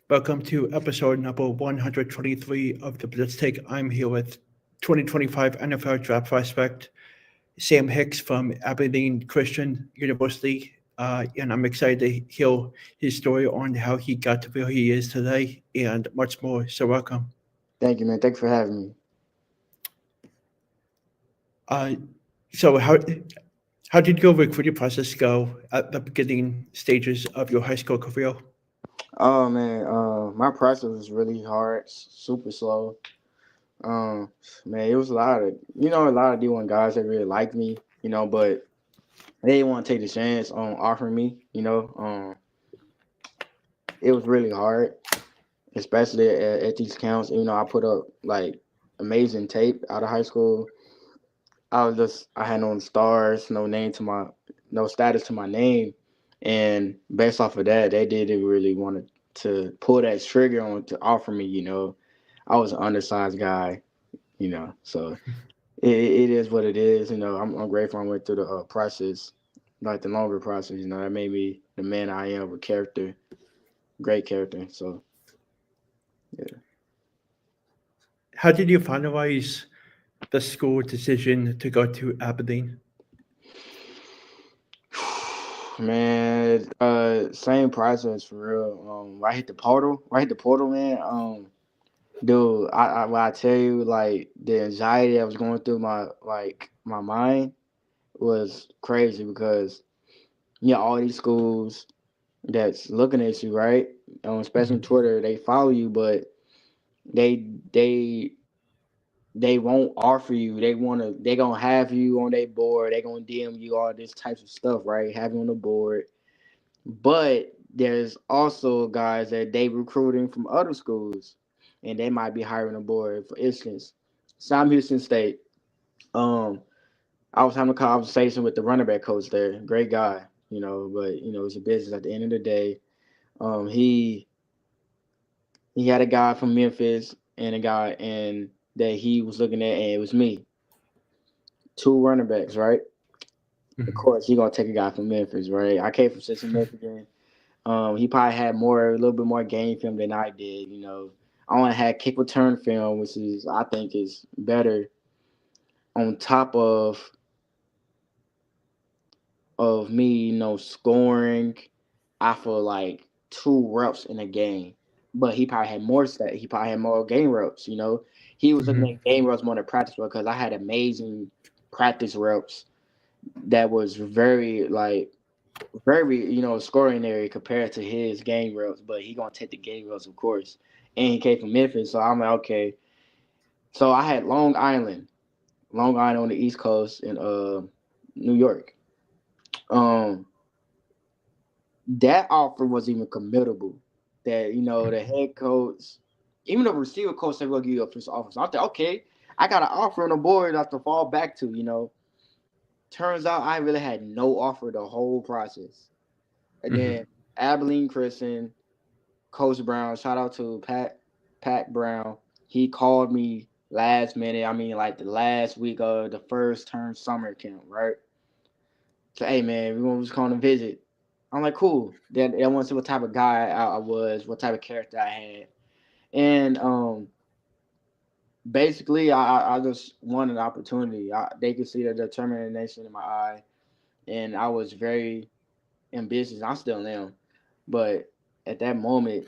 Welcome to episode number 123 of the Blitz Take. I'm here with 2025 NFL Draft prospect Sam Hicks from Abilene Christian University, and I'm excited to hear his story on how he got to where he is today and much more. So, welcome. Thank you, man. Thanks for having me. Uh, so how did your recruiting process go at the beginning stages of your high school career? Oh man, my process was really hard, super slow. Man, it was a lot of D1 guys that really liked me, but they didn't want to take the chance on offering me. It was really hard, especially at these counts. I put up like amazing tape out of high school. I had no stars, no status to my name, and based off of that, they didn't really want to pull that trigger on to offer me. I was an undersized guy, so it is what it is. I'm grateful I went through the process, like the longer process. That made me the man I am with character, great character. So yeah. How did you finalize the school decision to go to Aberdeen? Man, same process for real. When I hit the portal, man. Dude, when I tell you, like the anxiety that was going through my mind was crazy because all these schools that's looking at you, right? Especially on Mhm. Twitter, they follow you, but they they they won't offer you. They gonna have you on their board. They gonna DM you all this types of stuff, right? Have you on the board. But there's also guys that they recruiting from other schools, and they might be hiring a board. For instance, Sam Houston State. Um, I was having a conversation with the running back coach there. Great guy, but it's a business at the end of the day. Um, he he had a guy from Memphis and a guy and that he was looking at, and it was me. Two running backs, right? Of Mhm. course, he gonna take a guy from Memphis, right? I came from Central Michigan. He probably had a little bit more game film than I did. I only had kick return film, which is I think is better. On top of me, scoring, I feel like two reps in a game. But he probably had more stat. He probably had more game reps. He was looking Mhm. at game reps more than practice reps because I had amazing practice reps that was very, scoring area compared to his game reps, but he gonna take the game reps, of course. And he came from Memphis, so I'm like, okay. So I had Long Island on the East Coast in New York. Um, that offer was even committable. That the head coach, even the receiver coach said we'll give you a first offer. So I thought, okay, I got an offer on the board I have to fall back to. Turns out I really had no offer the whole process. And then Mhm. Abilene Christian, Coach Brown, shout out to Pat Brown. He called me last minute. I mean, like the last week of the first term summer camp, right? So, hey man, we want to just come to visit. I'm like, cool. Then I want to see what type of guy I was, what type of character I had, and basically, I just wanted an opportunity. They could see the determination in my eye, and I was very ambitious. I still am, but at that moment,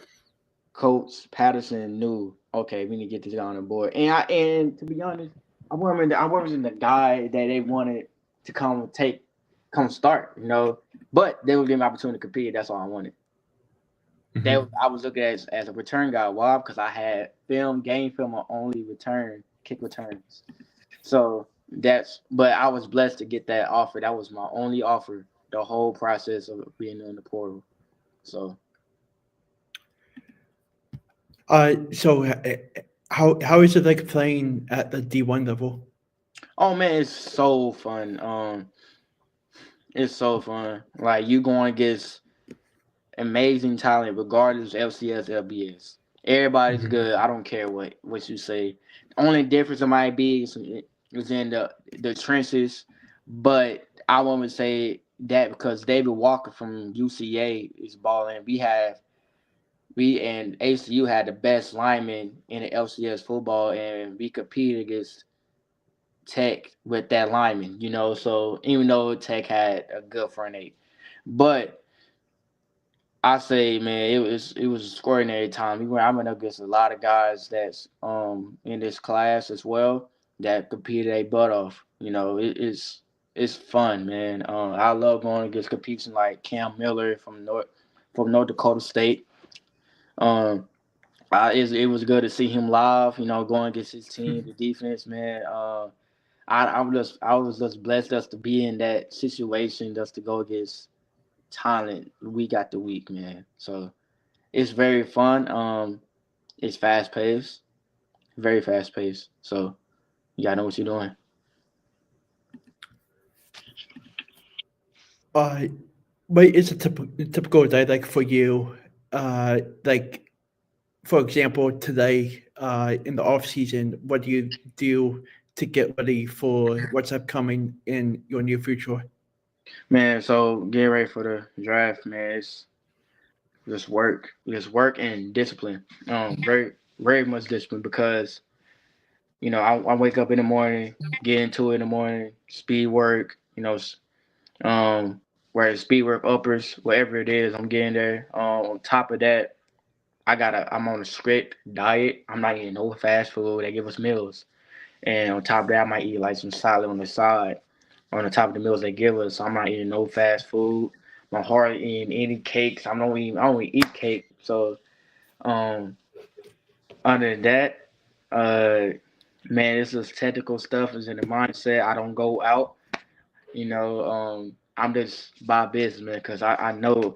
Coach Patterson knew, okay, we need to get this guy on the board. And to be honest, I wasn't the guy that they wanted to come start. But they would give me an opportunity to compete. That's all I wanted. Mhm. I was looking at as a return guy. Why? Because I had game film on only kick returns. So but I was blessed to get that offer. That was my only offer the whole process of being in the portal. So So, how is it like playing at the D1 level? oh man, it's so fun. It's so fun. Like you going against amazing talent, regardless of FCS, LBS. Everybody's Mhm. good. I don't care what you say. The only difference it might be is in the trenches, but I won't say that because David Walker from UCA is balling. We have we and ACU had the best linemen in the LCS football, and we competed against Tech with that lineman. So even though Tech had a good front eight, but I say, man, it was a extraordinary time. I went up against a lot of guys that's in this class as well that competed a butt off. It's fun, man. I love going against competing like Cam Miller from North Dakota State. Um, it was good to see him live. Going against his team, the defense, man. I was just blessed just to be in that situation, just to go against talent week after week, man. So it's very fun. It's fast paced, very fast paced. So you gotta know what you're doing. Uh, but it's a typical day like for you. Like for example, today in the off season, what do you do to get ready for what's upcoming in your near future? Man, so get ready for the draft, man. It's just work and discipline. Very, very much discipline because I wake up in the morning, get into it in the morning, speed work. Where speed work uppers, whatever it is, I'm getting there. On top of that, I'm on a strict diet. I'm not eating no fast food. They give us meals, and on top of that, I might eat like some salad on the side, on the top of the meals they give us. So I'm not eating no fast food. My heart eating any cakes. I don't even eat cake. So um, other than that, uh, man, this is technical stuff. Is in the mindset. I don't go out. I'm just by business, man, because I know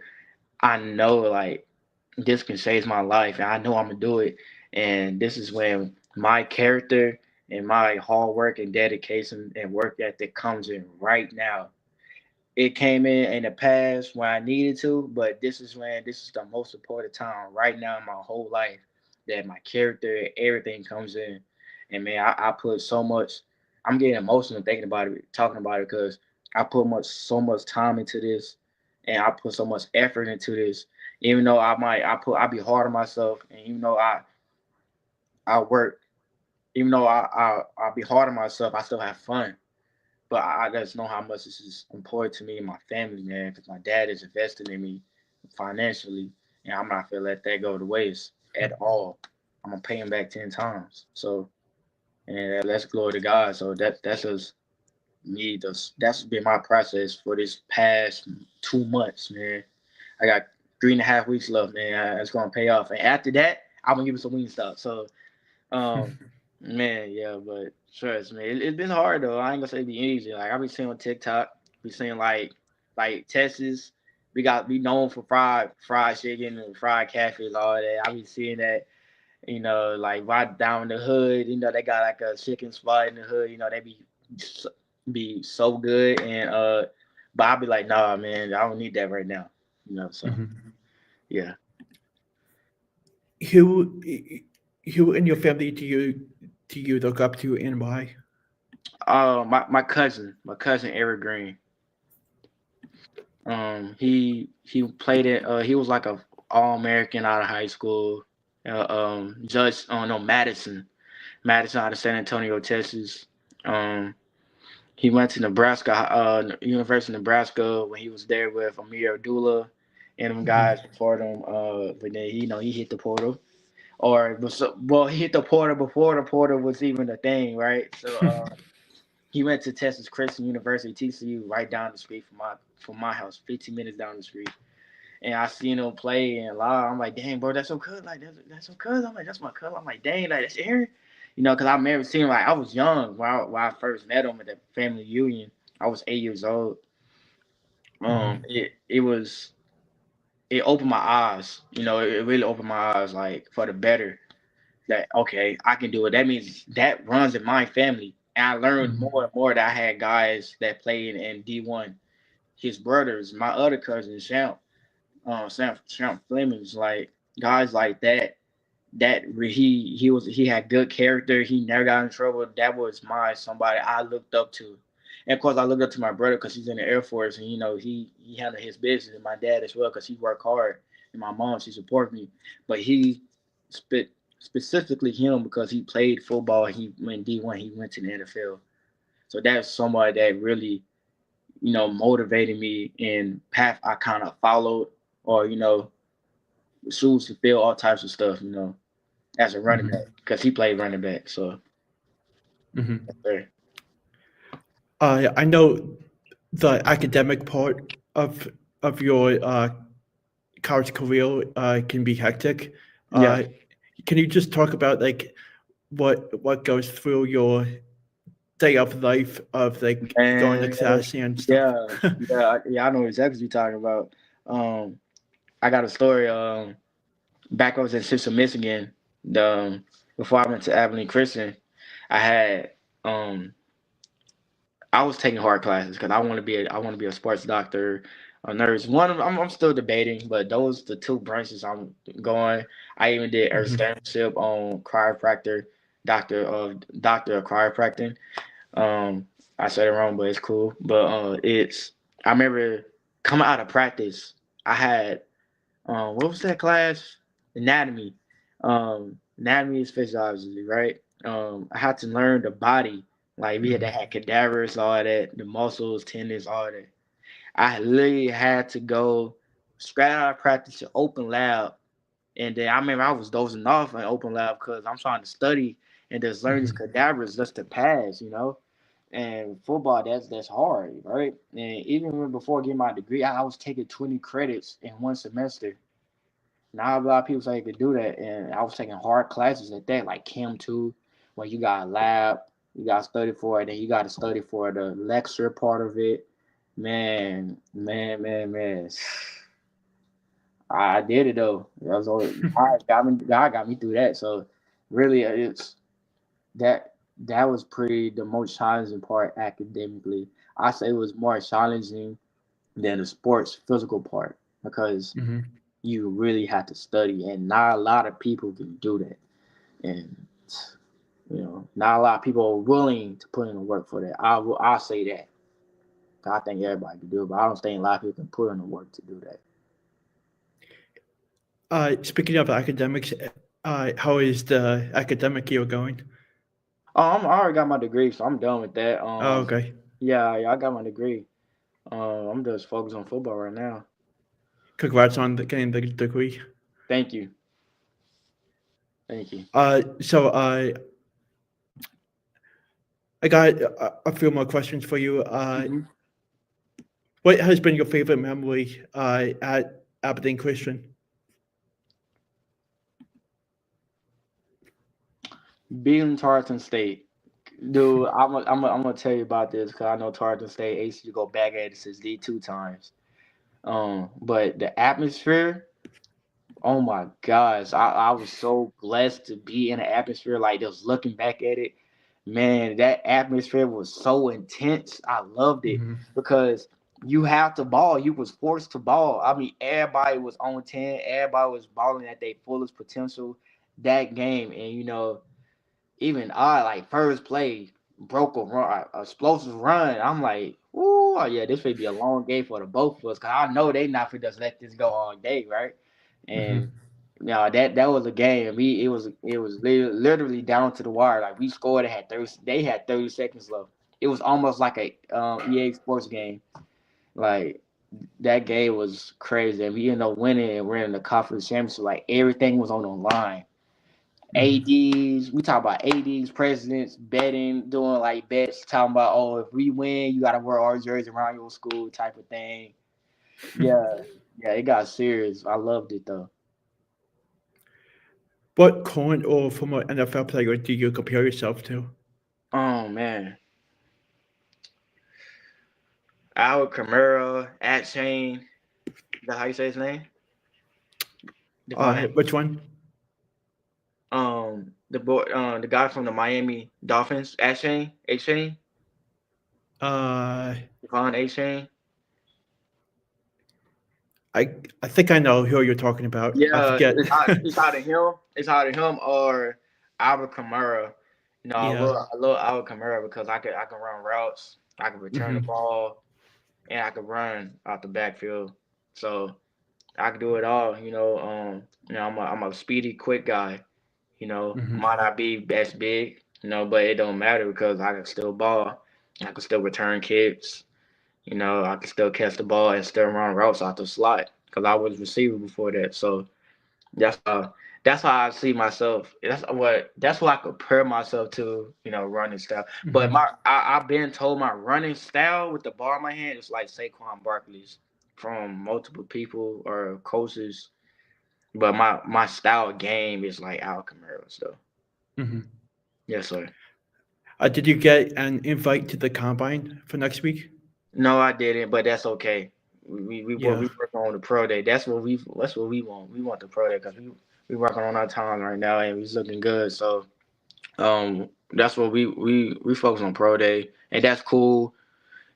like this can save my life, and I know I'm gonna do it. And this is when my character and my hard work and dedication and work ethic comes in right now. It came in the past when I needed to, but this is the most important time right now in my whole life that my character, everything comes in. And man, I put so much. I'm getting emotional thinking about it, talking about it, because I put so much time into this, and I put so much effort into this. Even though I be hard on myself, and even though I work, even though I be hard on myself, I still have fun. But I just know how much this is important to me and my family, man, because my dad is investing in me financially, and I'm not gonna let that go to waste at all. I'm gonna pay him back 10 times. So, and that's glory to God. So that's just me. That's been my process for this past 2 months, man. I got 3.5 weeks left, man. It's gonna pay off, and after that, I'm gonna give it some wing stop. So um, man, yeah, but trust me, it's been hard though. I ain't gonna say it be easy. Like I be seeing on TikTok, be seeing like Texas. We known for fried chicken and fried catfish, all that. I be seeing that, like right down the hood. They got like a chicken spot in the hood. They be so good, and but I be like, nah, man, I don't need that right now. So Mhm. yeah. Who who in your family do you look up to and why? My cousin Eric Green. He played it. He was like a All American out of high school. Judge, oh no, Madison out of San Antonio, Texas. Um, he went to Nebraska, University of Nebraska when he was there with Amir Abdullah and them guys Mhm. before them. But then he hit the portal, well, he hit the portal before the portal was even a thing, right? So he went to Texas Christian University, TCU, right down the street from my house, 15 minutes down the street. And I seen him play and live. I'm like, dang, bro, that's so good. Like, that's so good. I'm like, that's my cousin. I'm like, dang, like, that's Aaron. Because I remember seeing him, like, I was young when I first met him at the family reunion. I was 8 years old. Mhm. It opened my eyes. It really opened my eyes, like, for the better. That, okay, I can do it. That means that runs in my family. And I learned more and Mhm. more that I had guys that played in D1. His brothers, my other cousin, Sam Fleming's, like guys like that. He had good character. He never got in trouble. That was somebody I looked up to, and of course I looked up to my brother because he's in the Air Force, and he handled his business, and my dad as well because he worked hard. and my mom, she supports me. But he specifically him because he played football. He went D1. He went to the NFL. So that's somebody that really, motivated me in path I kind of followed, or shoes to fill all types of stuff. As a running back because he played running back. So. Mm-hmm. I know the academic part of your college career can be hectic. Yeah. Can you just talk about like what goes through your day of life of like going to And class and stuff? yeah, yeah, I know exactly what you're talking about. I got a story. Back when I was in Central Michigan, before I went to Abilene Christian, I had I was taking hard classes because I want to be a sports doctor, a nurse. One of them, I'm still debating, but those the two branches I'm going. I even did a Mhm. internship on chiropractor, doctor of chiropractic. Um, I said it wrong, but it's cool. But it's I remember coming out of practice, I had what was that class? Anatomy. Anatomy is physiology, right? I had to learn the body. Like we had to Mhm. have cadavers, all that, the muscles, tendons, all that. I literally had to go straight out of practice to open lab, and then I remember I was dozing off in open lab because I'm trying to study and just learn these Mhm. cadavers just to pass. And football, that's hard, right? And even before getting my degree, I was taking 20 credits in one semester. Not a lot of people say you could do that, and I was taking hard classes at that, like Chem 2, where you got a lab, you got to study for it, then you got to study for the lecture part of it. Man, man, man, man. I did it though. God got me through that. So really, it's that was pretty the most challenging part academically. I say it was more challenging than the sports physical part because Mhm. you really have to study, and not a lot of people can do that. And not a lot of people are willing to put in the work for that. I'll say that. I think everybody can do it, but I don't think a lot of people can put in the work to do that. Speaking of academics, how is the academic year going? I already got my degree, so I'm done with that. Oh, okay. Yeah, I got my degree. I'm just focused on football right now. Congrats on getting the degree. Thank you, thank you. So I got a few more questions for you. Mhm. What has been your favorite memory at Abilene Christian? Beating Tarleton State. Dude, I'm gonna tell you about this because I know Tarleton State asked you to go back at it since D2 times. But the atmosphere, oh my gosh, I was so blessed to be in an atmosphere like this. Looking back at it, man, that atmosphere was so intense. I loved it Mhm. because you have to ball. You was forced to ball. I mean, everybody was on 10. Everybody was balling at their fullest potential that game, and even I like first play broke a run, a explosive run. I'm like, ooh, oh yeah, this may be a long game for the both of us because I know they not for just let this go all day, right? And Mhm. that was a game. It was literally down to the wire. Like we scored, they had 30 seconds left. It was almost like a EA Sports game. Like that game was crazy, and we ended up winning, and we're in the conference championship. Like everything was on the line. Mhm. ADs, we talk about ADs, presidents, betting, doing like bets, talking about, oh, if we win, you gotta wear our jersey around your school type of thing. Yeah, yeah, it got serious. I loved it though. What current or former NFL player do you compare yourself to? Oh man. Albert Camaro, at Shane. Is that how you say his name? Devon. Which one? The guy from the Miami Dolphins, at Shane, A Shane, Uh, Devon A Shane. I I think I know who you're talking about. I Yeah, forget. it's either him. It's either him or Albert Kamara. I Yeah. love Albert Kamara because I can run routes, I can return the Mhm. ball, and I can run out the backfield. So I can do it all. I'm a speedy, quick guy. Hmm. Might not be as big, but it don't matter because I can still ball. I can still return kicks. I can still catch the ball and still run routes out the slot because I was receiver before that. So that's how that's how I see myself. That's what I compare myself to, running style. But Hmm. I've been told my running style with the ball in my hand is like Saquon Barkley's from multiple people or coaches. But my style game is like Al Kamara's though. Hmm. Yes, sir. Did you get an invite to the combine for next week? No, I didn't, but that's okay. We Yeah. work on the pro day. That's what we want. We want the pro day because we working on our time right now and we's looking good. So that's what we focus on pro day and that's cool.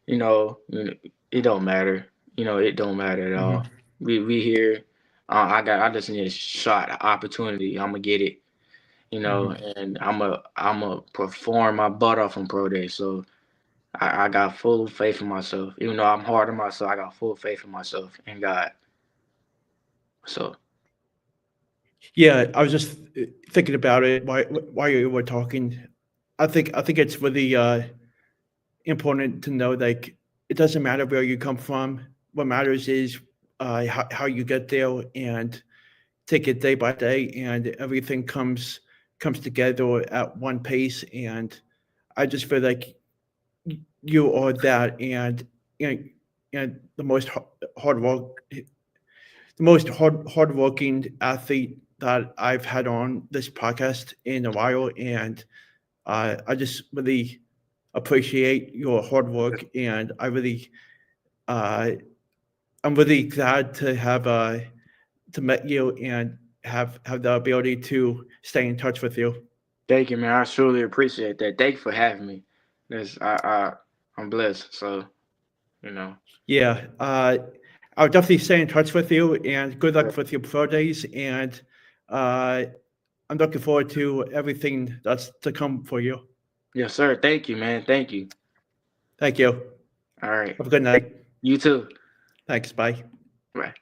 It don't matter. It don't matter at all. Hmm. We here. I just need a shot, an opportunity. I'm gonna get it. Hmm. And I'm a perform my butt off on pro day. So I got full faith in myself. Even though I'm hard on myself, I got full faith in myself and God. So Yeah, I was just thinking about it while you were talking. I think it's really important to know like it doesn't matter where you come from. What matters is how you get there and take it day by day, and everything comes together at one pace. And I just feel like you are that, and the most hard work, the most hardworking athlete that I've had on this podcast in a while, and I just really appreciate your hard work, and uh, I'm really glad to have to meet you and have the ability to stay in touch with you. thank you, man. I truly appreciate that. Thank you for having me. This I'm blessed. So you know. Yeah, I'll definitely stay in touch with you, and good luck with your pro days. And uh, I'm looking forward to everything that's to come for you. Yes, sir. Thank you, man. Thank you. Thank you. All right. Have a good night. You too. Thanks. Bye. Bye.